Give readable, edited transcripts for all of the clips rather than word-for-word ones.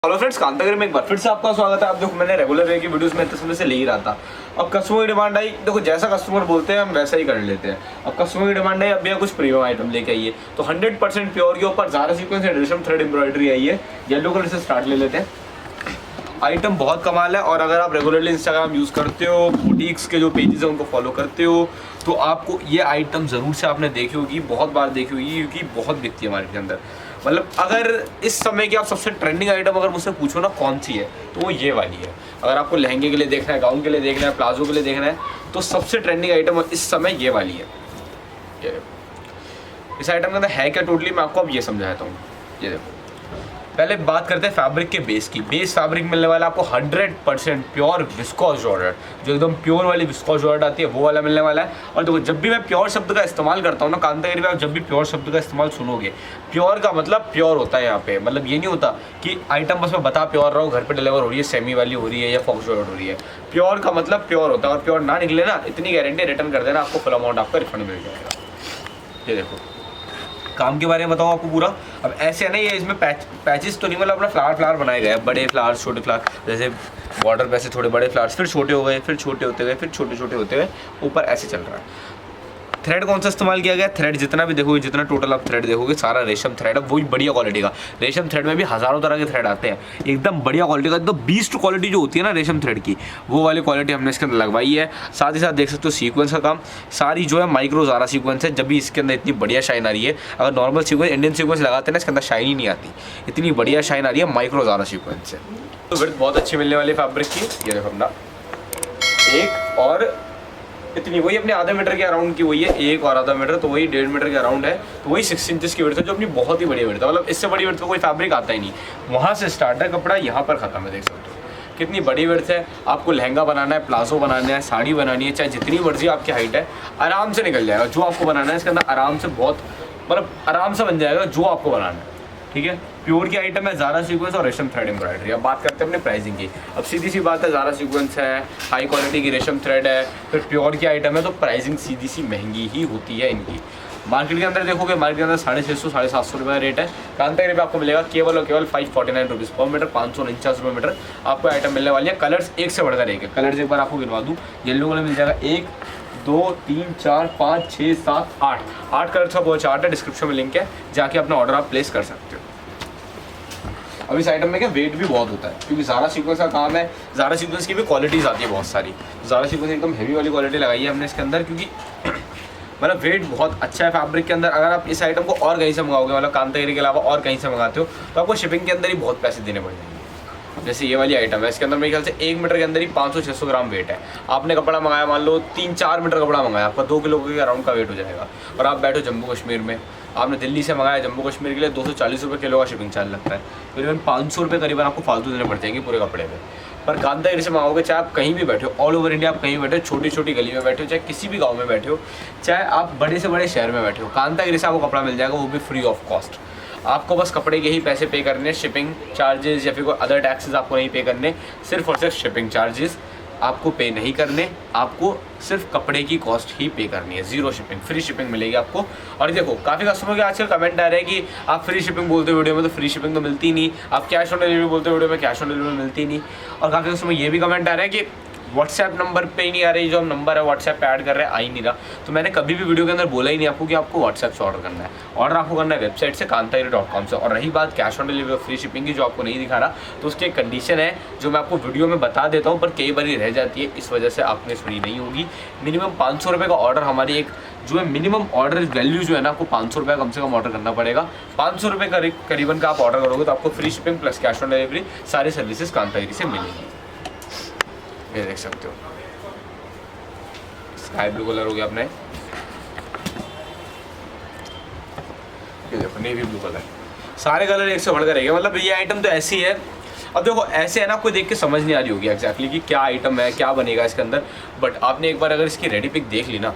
Hello friends, Kantagiri में एक बार फिर से आपका स्वागत है। आप देखो, मैंने रेगुलर वे की वीडियोस में इतने समय से ले ही रहा था। अब कस्टमर की डिमांड आई, देखो जैसा कस्टमर बोलते हैं हम वैसा ही कर लेते हैं। अब कस्टमर की डिमांड आई, अब भैया कुछ प्रीमियम आइटम लेके आइए, तो 100% प्योर के ऊपर ज़ारा सीक्वेंस एंड रेशम थ्रेड एम्ब्रॉयडरी आई है। येलो कलर से स्टार्ट ले लेते हैं। आइटम बहुत कमाल है, और अगर आप रेगुलरली इंस्टाग्राम यूज़ करते हो, बुटीक्स के जो पेजेस हैं उनको फॉलो करते हो, तो आपको ये आइटम ज़रूर से आपने देखी होगी, बहुत बार देखी होगी, क्योंकि बहुत बिकती है मार्केट के अंदर। मतलब अगर इस समय की आप सबसे ट्रेंडिंग आइटम अगर मुझसे पूछो ना कौन सी है, तो वो ये वाली है। अगर आपको लहंगे के लिए देखना है, गाउन के लिए देखना है, प्लाजो के लिए देखना है, तो सबसे ट्रेंडिंग आइटम इस समय ये वाली है। ये इस आइटम के अंदर है क्या टोटली, मैं आपको अब ये समझाता हूँ। ये देखो, पहले बात करते हैं फैब्रिक के बेस की। बेस फैब्रिक मिलने वाला आपको 100% प्योर विस्कोस जॉर्जेट, जो एकदम प्योर वाली विस्कोस जॉर्जेट आती है वो वाला मिलने वाला है। और देखो, जब भी मैं प्योर शब्द का इस्तेमाल करता हूँ ना कांतागिरी में, आप जब भी प्योर शब्द का इस्तेमाल सुनोगे, प्योर का मतलब प्योर होता है यहाँ पे। मतलब ये नहीं होता कि आइटम बस मैं बता प्योर रहा हूँ, घर पर डिलीवर हो रही है, सेमी वाली हो रही है या फॉक्स जॉर्जेट हो रही है। प्योर का मतलब प्योर होता है, और प्योर ना निकले ना, इतनी गारंटी, रिटर्न कर देना, आपको फुल अमाउंट आपका रिफंड मिल जाएगा। ये देखो, काम के बारे में बताऊँ आपको पूरा। अब ऐसे है ना, ये इसमें पैचेस तो नहीं, मतलब अपना फ्लावर बनाए गए हैं, बड़े फ्लावर्स, छोटे फ्लावर, जैसे बॉर्डर पे ऐसे थोड़े बड़े फ्लावर्स, फिर छोटे हो गए, फिर छोटे होते गए, फिर छोटे छोटे होते गए, ऊपर ऐसे चल रहा है। थ्रेड कौन सा इस्तेमाल किया गया? थ्रेड जितना भी देखोगे, जितना टोटल आप थ्रेड देखोगे, सारा रेशम थ्रेड है, वही बढ़िया क्वालिटी का। रेशम थ्रेड में भी हज़ारों तरह के थ्रेड आते हैं, एकदम बढ़िया क्वालिटी का, एकदम बीस्ट क्वालिटी जो होती है ना रेशम थ्रेड की, वो वाली क्वालिटी हमने इसके अंदर लगवाई है। साथ ही साथ देख सकते हो सीक्वेंस का काम, सारी जो है माइक्रो ज़ारा सीक्वेंस है, जब भी इसके अंदर इतनी बढ़िया शाइन आ रही है। अगर नॉर्मल सीक्वेंस, इंडियन सीक्वेंस लगाते हैं ना, इसके अंदर शाइन ही नहीं आती, इतनी बढ़िया शाइन आ रही है माइक्रो ज़ारा सीक्वेंस से। तो विड्थ बहुत अच्छी मिलने वाली फैब्रिक की। ये देखो अपना एक और इतनी, वही अपने आधे मीटर के अराउंड की, वही है एक और आधा मीटर, तो वही 1.5 मीटर के अराउंड है, तो वही 6 इंचेस की विड्थ है, जो अपनी बहुत ही बड़ी विड्थ है। मतलब इससे बड़ी विड्थ तो कोई फैब्रिक आता ही नहीं। वहाँ से स्टार्ट है कपड़ा, यहाँ पर खत्म है, देख सकते हो कितनी बड़ी विड्थ है। आपको लहंगा बनाना है, प्लाजो बनाना है, साड़ी बनानी है, चाहे जितनी मर्जी आपकी हाइट है, आराम से निकल जाएगा। जो आपको बनाना है इसके अंदर आराम से, बहुत मतलब आराम से बन जाएगा जो आपको बनाना है। ठीक है, प्योर की आइटम है, ज़ारा सीक्वेंस और रेशम थ्रेड एम्ब्रॉयडरी। अब बात करते हैं अपने प्राइसिंग की। अब सीधी सी बात है, ज़ारा सीक्वेंस है, हाई क्वालिटी की रेशम थ्रेड है, फिर प्योर की आइटम है, तो प्राइसिंग सीधी सी महंगी ही होती है इनकी। मार्केट के अंदर देखोगे, मार्केट के अंदर 650 750 रुपये का रेट है। कांतागिरी पे आपको मिलेगा केवल और केवल 549 रुपीज़ पर मीटर, 549 रुपये मीटर आपको आइटम मिलने वाली है। कलर्स एक से बढ़कर एक है। कलर्स एक बार आपको गिनवा दूँ, येलो कलर मिल जाएगा 1 2 3 4 5 6 7 8 कलर का बहुत चार्ट है, डिस्क्रिप्शन में लिंक है, जाके अपना ऑर्डर आप प्लेस कर सकते हो। अब इस आइटम में क्या वेट भी बहुत होता है, क्योंकि ज़ारा सीक्वेंस का काम है। ज़ारा सीक्वेंस की भी क्वालिटीज़ आती है बहुत सारी। ज़ारा सीक्वेंस एकदम हेवी वाली क्वालिटी लगाई है हमने इसके अंदर, क्योंकि मतलब वेट बहुत अच्छा है फैब्रिक के अंदर। अगर आप इस आइटम को और कहीं से मंगाओगे, मतलब कांतागिरी के अलावा और कहीं से मंगाते हो, तो आपको शिपिंग के अंदर ही बहुत पैसे देने पड़ जाएंगे। जैसे ये वाली आइटम है, इसके अंदर मेरे ख्याल से 1 मीटर के अंदर ही 500-600 ग्राम वेट है। आपने कपड़ा मंगाया, मान लो 3-4 मीटर कपड़ा मंगाया, आपका 2 किलो के अराउंड का वेट हो जाएगा। और आप बैठो जम्मू कश्मीर में, आपने दिल्ली से मंगाया जम्मू कश्मीर के लिए, 240 रुपये किलो का शिपिंग चार्ज लगता है, करीबन 500 रुपये करीबन आपको फालतू देने पड़ जाएंगे पूरे कपड़े में। पर कांतागिरी से मंगाओगे, चाहे आप कहीं भी बैठे हो, ऑल ओवर इंडिया आप कहीं भी बैठे हो, छोटी छोटी गली में बैठे हो, चाहे किसी भी गाँव में बैठे हो, चाहे आप बड़े से बड़े शहर में बैठे हो, कांतागिरी से आपको कपड़ा मिल जाएगा, वो भी फ्री ऑफ कॉस्ट। आपको बस कपड़े के ही पैसे पे करने, शिपिंग चार्जेस या फिर कोई अदर टैक्सेस आपको नहीं पे करने, सिर्फ और सिर्फ शिपिंग चार्जेस आपको पे नहीं करने, आपको सिर्फ कपड़े की कॉस्ट ही पे करनी है। जीरो शिपिंग, फ्री शिपिंग मिलेगी आपको। और देखो, काफ़ी कस्टमर के आजकल कमेंट आ रहे हैं कि आप फ्री शिपिंग बोलते हो वीडियो में, तो फ्री शिपिंग तो मिलती नहीं। आप कैश ऑन डिलीवरी बोलते हो वीडियो में, कैश ऑन डिलीवरी मिलती नहीं। और काफ़ी कस्टमर ये भी कमेंट आ रहे हैं कि व्हाट्सएप नंबर पे ही नहीं आ रही, जो हम नंबर है व्हाट्सएप पे ऐड कर रहे हैं, आ ही नहीं रहा। तो मैंने कभी भी वीडियो के अंदर बोला ही नहीं आपको कि आपको व्हाट्सएप से ऑर्डर करना है। ऑर्डर आपको करना है वेबसाइट से, कांतागिरी.com से। और रही बात कैश ऑन डिलीवरी और फ्री शिपिंग की, जो आपको नहीं दिखा रहा, तो उसकी एक कंडीशन है जो मैं आपको वीडियो में बता देता हूँ, पर कई बार रह जाती है, इस वजह से आपने सुनी नहीं होगी। मिनिमम 500 रुपये का ऑर्डर, हमारी एक जो है मिनिमम ऑर्डर वैल्यू जो है ना, आपको 500 रुपये कम से कम ऑर्डर करना पड़ेगा। 500 रुपये करीबन का आप ऑर्डर करोगे तो आपको free shipping plus cash on delivery सारी सर्विसेज कांतागिरी से मिलेगी। ये देख सकते हो, स्काई ब्लू कलर हो गया अपने, ये देखो नेवी ब्लू कलर, सारे कलर एक से बढ़कर रहेंगे। मतलब ये आइटम तो ऐसी है। अब देखो ऐसे है ना, कोई देख के समझ नहीं आ रही होगी एक्जैक्टली कि क्या आइटम है, क्या बनेगा इसके अंदर, बट आपने एक बार अगर इसकी रेडी पिक देख ली ना,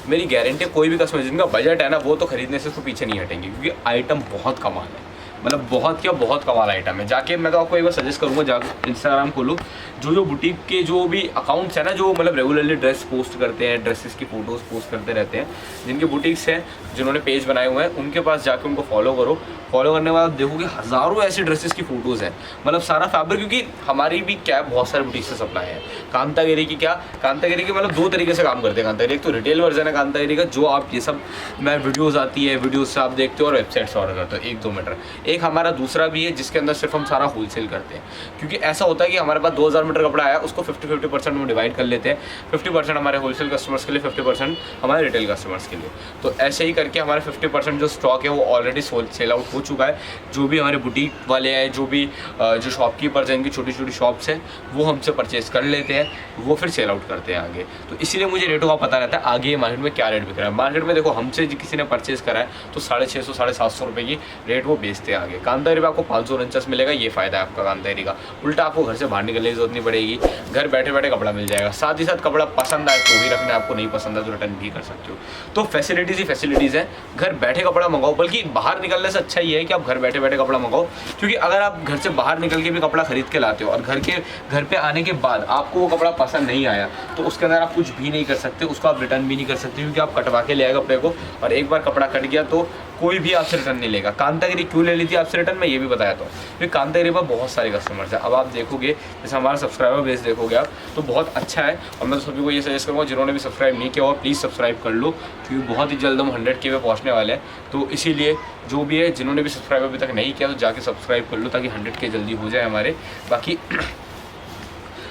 मेरी गारंटी है कोई भी कस्टमर जिनका बजट है ना, वो तो खरीदने से उसको पीछे नहीं हटेंगे, क्योंकि आइटम बहुत कमाल है। मतलब बहुत क्या बहुत कमाल आइटम है। जाके मैं तो आपको एक बार सजेस्ट करूँगा, जाकर इंस्टाग्राम खोलो, जो बुटीक के जो भी अकाउंट्स है ना, जो मतलब रेगुलरली ड्रेस पोस्ट करते हैं, ड्रेसेस की फ़ोटोज़ पोस्ट करते रहते हैं, जिनके बुटीक्स हैं, जिन्होंने पेज बनाए हुए हैं, उनके पास जाकर उनको फॉलो करो। फॉलो करने के बाद देखोगे हज़ारों ऐसी ड्रेसेस की फ़ोटोज़ हैं, मतलब सारा फैब्रिक, क्योंकि हमारी भी क्या बहुत सारे बुटीक से सप्लाई है। कांतागिरी की क्या, कांतागिरी की मतलब 2 तरीके से काम करते हैं कांतागिरी। एक तो रिटेल वर्जन है कांतागिरी का, जो आप ये सब मैं वीडियोज़ आती है, वीडियोज़ से आप देखते हो और वेबसाइट से ऑर्डर करते हो 1-2 मीटर। एक हमारा दूसरा भी है जिसके अंदर सिर्फ हम सारा होलसेल करते हैं, क्योंकि ऐसा होता है कि हमारे पास 2000 मीटर कपड़ा आया, उसको 50-50% में डिवाइड कर लेते हैं। 50% हमारे होलसेल कस्टमर्स के लिए, 50% हमारे रिटेल कस्टमर्स के लिए। तो ऐसे ही करके हमारे 50% जो स्टॉक है वो ऑलरेडी सेल आउट हो चुका है। जो भी हमारे बुटीक वाले हैं, जो भी जो शॉपकीपर्स हैं, इनकी छोटी छोटी शॉप्स हैं, वो हमसे परचेज कर लेते हैं, वो फिर सेल आउट करते हैं आगे। तो इसीलिए मुझे रेटों का पता रहता है आगे मार्केट में क्या रेट बिक रहा है। मार्केट में देखो हमसे किसी ने परचेज करा है तो 650-750 रुपये की रेट वो बेचते हैं आगे। कांतागिरी में आपको 549 मिलेगा, ये फ़ायदा है आपका कांतागिरी का। उल्टा आपको घर से बाहर निकलने की जरूरत नहीं पड़ेगी, घर बैठे बैठे कपड़ा मिल जाएगा। साथ ही साथ कपड़ा पसंद आए तो भी रखना, आपको नहीं पसंद है तो रिटर्न भी कर सकते हो। तो फैसिलिटीज़ ही फैसिलिटीज़ हैं, घर बैठे कपड़ा मंगाओ। बल्कि बाहर निकलने से अच्छा ही है कि आप घर बैठे बैठे कपड़ा मंगाओ, क्योंकि अगर आप घर से बाहर निकल के भी कपड़ा खरीद के लाते हो और घर पे आने के बाद आपको वो कपड़ा पसंद नहीं आया, तो उसके अंदर आप कुछ भी नहीं कर सकते, उसको आप रिटर्न भी नहीं कर सकते, क्योंकि आप कटवा के ले आए कपड़े को और एक बार कपड़ा कट गया तो कोई भी आपसे रिटर्न नहीं लेगा। कांतागिरी क्यों ले ली थी आपसे रिटर्न, मैं ये भी बताया था, क्योंकि कांतागिरी पर बहुत सारे कस्टमर्स हैं। अब आप देखोगे जैसे हमारा सब्सक्राइबर बेस देखोगे आप, तो बहुत अच्छा है। और मैं तो सभी को ये सजेस्ट करूँगा, जिन्होंने भी सब्सक्राइब नहीं किया हो प्लीज़ सब्सक्राइब कर लो, क्योंकि बहुत ही जल्द हम 100K पे पहुँचने वाले हैं। तो इसीलिए जो भी है, जिन्होंने भी सब्सक्राइब अभी तक नहीं किया तो जाके सब्सक्राइब कर लो, ताकि 100K जल्दी हो जाए हमारे। बाकी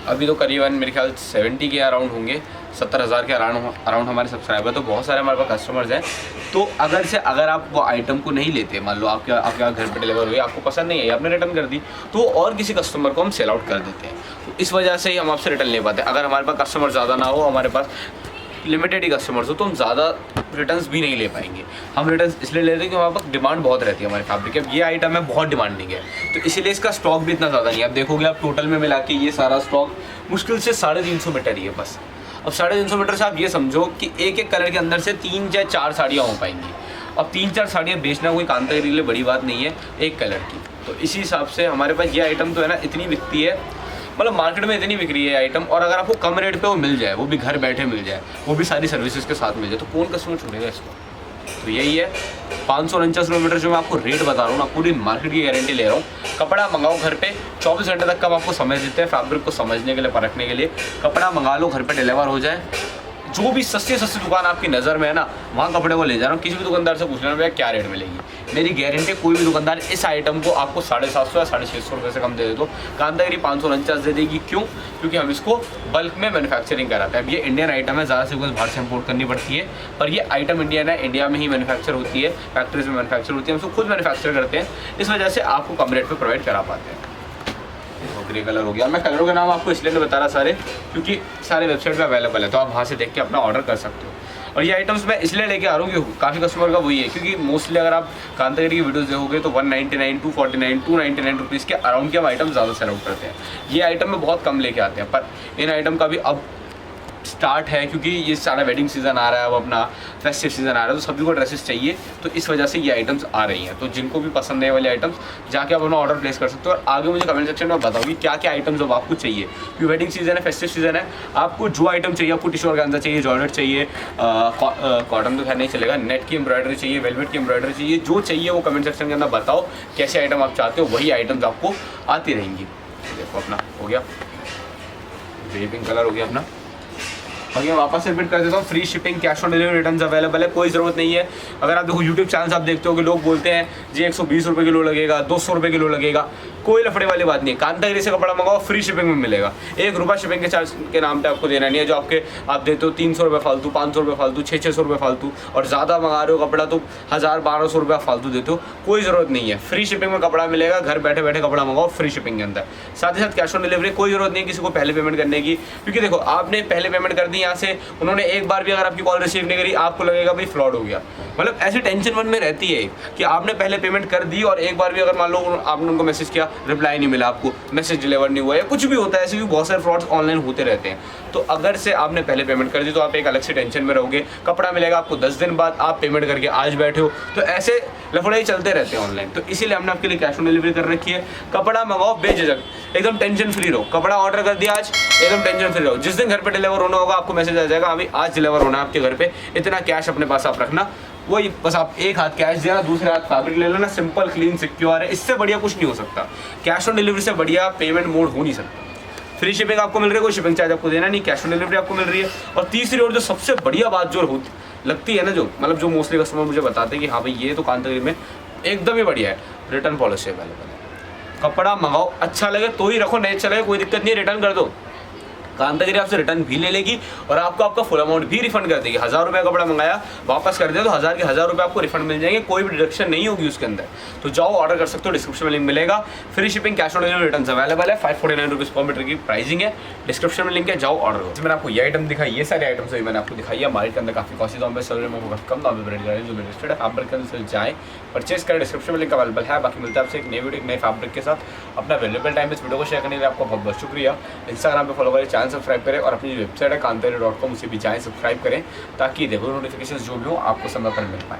अभी तो करीबन मेरे ख्याल 70 के अराउंड होंगे, 70,000 के अराउंड हमारे सब्सक्राइबर। तो बहुत सारे हमारे पास कस्टमर्स हैं। तो अगर आप वो आइटम को नहीं लेते, मान लो आपके घर पे डिलीवर हुई, आपको पसंद नहीं है, आपने रिटर्न कर दी, तो और किसी कस्टमर को हम सेल आउट कर देते हैं। तो इस वजह से ही हम आपसे रिटर्न ले पाते हैं। अगर हमारे पास कस्टमर ज़्यादा ना हो, हमारे पास लिमिटेड ही कस्टमर्स हो, तो हम ज़्यादा रिटर्न्स भी नहीं ले पाएंगे। हम रिटर्न्स इसलिए लेते हैं कि हमारे पास डिमांड बहुत रहती है हमारे फैब्रिक की। अब ये आइटम है बहुत डिमांडिंग है, तो इसीलिए इसका स्टॉक भी इतना ज़्यादा नहीं है। अब देखोगे आप टोटल में मिला के ये सारा स्टॉक मुश्किल से 350 मीटर ही है बस। अब 350 मीटर से आप ये समझो कि एक एक कलर के अंदर से 3 या 4 साड़ियाँ हो पाएंगी। अब 3-4 साड़ियाँ बेचना कोई कांतागिरी के लिए बड़ी बात नहीं है एक कलर की। तो इसी हिसाब से हमारे पास ये आइटम तो है ना, इतनी बिकती है, मतलब मार्केट में इतनी बिक रही है आइटम, और अगर आपको कम रेट पे वो मिल जाए, वो भी घर बैठे मिल जाए, वो भी सारी सर्विसेज के साथ मिल जाए, तो कौन कस्टमर छोड़ेगा इसको। तो यही है 549 किलोमीटर जो मैं आपको रेट बता रहा हूँ ना, पूरी मार्केट की गारंटी ले रहा हूँ। कपड़ा मंगाओ घर पे, 24 घंटे तक का हम आपको समय देते हैं फैब्रिक को समझने के लिए, परखने के लिए। कपड़ा मंगा लो, घर पे डिलीवर हो जाए। जो भी सस्ती दुकान आपकी नज़र में है ना, वहाँ कपड़े को ले जा रहा हूँ। किसी भी दुकानदार से पूछ लेना भैया क्या रेट मिलेगी, मेरी गारंटी कोई भी दुकानदार इस आइटम को आपको 750 या 650 रुपये से कम दे दे। तो कांतागिरी 549 दे देगी। क्यों? क्योंकि हम इसको बल्क में मैन्युफैक्चरिंग कराते हैं। अब ये इंडियन आइटम है, ज़्यादा से कुछ बाहर से इंपोर्ट करनी पड़ती है, पर ये आइटम इंडियन है, इंडिया में ही मैन्युफैक्चर होती है, फैक्ट्रीज में मैन्युफैक्चर होती है, हम इसको खुद मैन्युफैक्चर करते हैं। इस वजह से आपको कम रेट पर प्रोवाइड करा पाते हैं। ग्रे कलर हो गया। मैं कलरों के नाम आपको इसलिए नहीं बता रहा सारे, क्योंकि सारे वेबसाइट पे अवेलेबल है, तो आप वहाँ से देख के अपना ऑर्डर कर सकते हो। और ये आइटम्स मैं इसलिए लेके आ रहा हूँ कि काफ़ी कस्टमर का वही है, क्योंकि मोस्टली अगर आप कांतागिरी की वीडियोस देखोगे तो 199, 249, 299 रुपीज़ के अराउंड के हम आइटम ज़्यादा सेल आउट करते हैं। ये आइटम में बहुत कम लेके आते हैं, पर इन आइटम का भी अब स्टार्ट है, क्योंकि ये सारा वेडिंग सीज़न आ रहा है, अब अपना फेस्टिव सीज़न आ रहा है, तो सभी को ड्रेसेस चाहिए, तो इस वजह से ये आइटम्स आ रही हैं। तो जिनको भी पसंद है वाले आइटम्स, जाके आप अपना ऑर्डर प्लेस कर सकते हो। और आगे मुझे कमेंट सेक्शन में बताओ कि क्या क्या आइटम्स अब आपको चाहिए, क्योंकि वेडिंग सीज़न है, फेस्टिव सीज़न है, आपको जो आइटम चाहिए, आपको टिश्यू ऑर्गेन्जा चाहिए, जॉर्जेट चाहिए, कॉटन तो खैर नहीं चलेगा, नेट की एम्ब्रॉयडरी चाहिए, वेलवेट की एम्ब्रॉयडरी चाहिए, जो चाहिए वो कमेंट सेक्शन के अंदर बताओ। कैसे आइटम आप चाहते हो, वही आइटम्स आपको आती रहेंगी। देखो अपना हो गया, पिंक कलर हो गया अपना। बाकी मैं वापस से रिपीट कर देता हूँ, free shipping, cash on delivery, return available है, कोई ज़रूरत नहीं है। अगर आप देखो यूट्यूब चैनल आप देखते हो कि लोग बोलते हैं जी 120 रुपये किलो लगेगा, 200 रुपये किलो लगेगा, कोई लफड़े वाली बात नहीं है। कांतागिरी से कपड़ा मंगाओ, फ्री शिपिंग में मिलेगा। 1 रुपया शिपिंग के चार्ज के नाम पे आपको देना नहीं है, जो आप देते हो 300 रुपये फालतू, 500 रुपये फालतू, 600 रुपये फालतू, और ज़्यादा मंगा रहे हो कपड़ा तो 1000-1200 रुपया फालतू देते हो, कोई ज़रूरत नहीं है। फ्री शिपिंग में कपड़ा मिलेगा, घर बैठे बैठे कपड़ा मंगाओ फ्री शिपिंग के अंदर। साथ ही साथ कैश ऑन डिलीवरी, कोई ज़रूरत नहीं है किसी को पहले पेमेंट करने की, क्योंकि देखो आपने पहले पेमेंट कर दी यहाँ से, उन्होंने एक बार भी अगर आपकी कॉल रिसीव नहीं करी, आपको लगेगा भाई फ्रॉड हो गया। मतलब ऐसी टेंशन मन में रहती है कि आपने पहले पेमेंट कर दी और एक बार भी अगर मान लो आपने उनको मैसेज किया रिप्लाई नहीं मिला आपको, मैसेज डिलीवर नहीं हुआ या कुछ भी होता है, ऐसे भी बहुत सारे फ्रॉड्स ऑनलाइन होते रहते हैं। तो अगर से आपने पहले पेमेंट कर दी तो आप एक अलग से टेंशन में रहोगे, कपड़ा मिलेगा आपको 10 दिन बाद, आप पेमेंट करके आज बैठे हो, तो ऐसे लफड़े चलते रहते हैं ऑनलाइन। तो इसीलिए हमने आपके लिए कैश ऑन डिलीवरी कर रखी है। कपड़ा मंगाओ बेझिझक, एकदम टेंशन फ्री रहो। कपड़ा ऑर्डर कर दिया आज, एकदम टेंशन फ्री रहो। जिस दिन घर पे डिलीवर होना होगा आपको मैसेज आ जाएगा, अभी आज डिलीवर होना है आपके घर पे, इतना कैश अपने पास आप रखना। वही बस आप एक हाथ कैश देना, दूसरे हाथ फैब्रिक ले लेना, सिंपल क्लीन सिक्योर है। इससे बढ़िया कुछ नहीं हो सकता। कैश ऑन डिलीवरी से बढ़िया पेमेंट मोड हो नहीं सकता। फ्री शिपिंग आपको मिल रही है, कोई शिपिंग चार्ज आपको देना नहीं, कैश ऑन डिलीवरी आपको मिल रही है। और तीसरी और जो सबसे बढ़िया बात जो होती लगती है ना, जो मतलब जो मोस्टली कस्टमर मुझे बताते हैं कि हाँ भाई ये तो कांतागिरी में एकदम ही बढ़िया है, रिटर्न पॉलिसी अवेलेबल है। कपड़ा मंगाओ, अच्छा लगे तो ही रखो, नहीं अच्छा लगे कोई दिक्कत नहीं है, रिटर्न कर दो। कांतागिरी आपसे रिटर्न भी ले लेगी और आपको आपका फुल अमाउंट भी रिफंड कर देगी। 1000 रुपये कपड़ा मंगाया, वापस कर दिया तो 1000 के 1000 रुपये आपको रिफंड मिल जाएंगे, कोई भी डिडक्शन नहीं होगी उसके अंदर। तो जाओ ऑर्डर कर सकते हो, डिस्क्रिप्शन में लिंक मिलेगा। Free shipping, cash on delivery, return available है। 549 रुपीज़ पर मीटर की प्राइसिंग है, डिस्क्रिप्शन में लिंक है, जाओ ऑर्डर करो। मैंने आपको ये आइटम दिखाई, ये सारे आइटम्स भी मैंने आपको दिखाई है। मार्केट के अंदर काफी कॉस्टली दाम पे चल रहे हैं, कम दाम पे रेट जो रजिस्टर्ड है फैब्रिक के अंदर जाए परचेज करें, डिस्क्रिप्शन में लिंक अवेलेबल है। बाकी मिलता है आपसे एक नई वीडियो, एक नए फैब्रिक के साथ। अपना अवेलेबल टाइम इस वीडियो को शेयर करने के लिए आपका बहुत बहुत शुक्रिया। इंस्टाग्राम पे फॉलो करें, चैनल सब्सक्राइब करें और अपनी वेबसाइट है कांतागिरी.com उसे भी जाएं, सब्सक्राइब करें ताकि रेगुलर नोटिफिकेशन जो भी हो आपको समय पर मिल पाए।